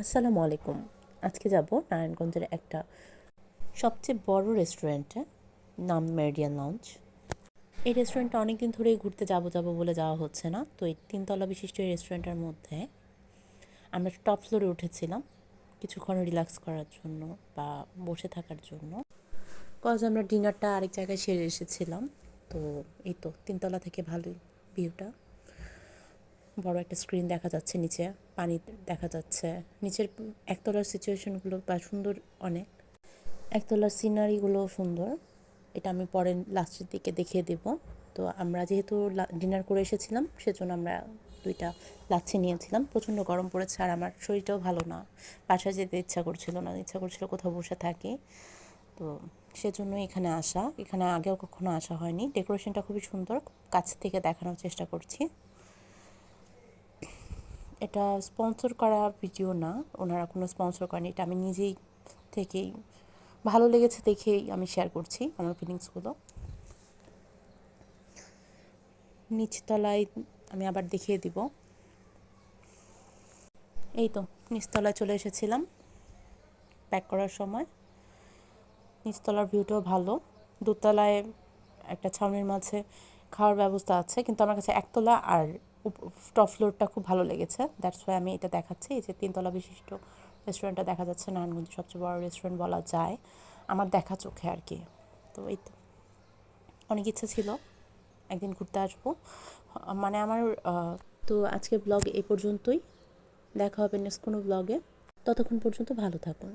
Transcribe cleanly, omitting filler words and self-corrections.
আসসালামু আলাইকুম। আজকে যাব নারায়ণগঞ্জের একটা সবচেয়ে বড় রেস্টুরেন্টে, নাম মেরিডিয়ান লাউঞ্জ। এই রেস্টুরেন্টটা অনেকদিন ধরেই ঘুরতে যাব বলে যাওয়া হচ্ছে না। তো এই 3 তলা বিশিষ্ট এই রেস্টুরেন্টের মধ্যে আমরা টপ ফ্লোরে উঠেছিলাম কিছুক্ষণ রিল্যাক্স করার জন্য বা বসে থাকার জন্য। আমরা ডিনারটা আরেক জায়গায় সেরে এসেছিলাম। তো এই তো 3 তলা থেকে ভালোই ভিউটা, বড় একটা স্ক্রিন দেখা যাচ্ছে, নিচে পানি দেখা যাচ্ছে। নিচের একতলার সিচুয়েশনগুলো বা সুন্দর অনেক, একতলার সিনারিগুলো সুন্দর। এটা আমি পরে লাস্টের দিকে দেখিয়ে দেব। তো আমরা যেহেতু ডিনার করে এসেছিলাম, সেজন্য আমরা 2টা লাচ্ছি নিয়েছিলাম। প্রচণ্ড গরম পড়েছে আর আমার শরীরটাও ভালো না, বাসায় যেতে ইচ্ছা করছিল না, ইচ্ছা করছিল কোথাও বসে থাকি। তো সেজন্য এখানে আসা। এখানে আগেও কখনো আসা হয়নি। ডেকোরেশনটা খুবই সুন্দর, কাছ থেকে দেখানোর চেষ্টা করছি। এটা স্পন্সর করা ভিডিও না, ওনারা কোনো স্পন্সর করেনি, এটা আমি নিজেই থেকেই ভালো লেগেছে দেখেই আমি শেয়ার করছি আমার ফিলিংসগুলো। নিচতলায় আমি আবার দেখিয়ে দিব। এই তো নিচতলায় চলে এসেছিলাম প্যাক করার সময়। নিচতলার ভিউটাও ভালো। দোতলায় একটা ছাউনির মাঝে খাওয়ার ব্যবস্থা আছে, কিন্তু আমার কাছে একতলা আর টপ ফ্লোরটা খুব ভালো লেগেছে। দ্যাটস ওয়াই আমি এটা দেখাচ্ছি। এই যে 3 তলা বিশিষ্ট রেস্টুরেন্টটা দেখা যাচ্ছে, নারায়ণগঞ্জের সবচেয়ে বড় রেস্টুরেন্ট বলা যায় আমার দেখা চোখে আর কি। তো এই তো অনেক ইচ্ছা ছিল একদিন ঘুরতে আসবো, মানে আমার। তো আজকে ব্লগ এই পর্যন্তই। দেখা হবে নেক্সট কোনো ব্লগে। ততক্ষণ পর্যন্ত ভালো থাকুন।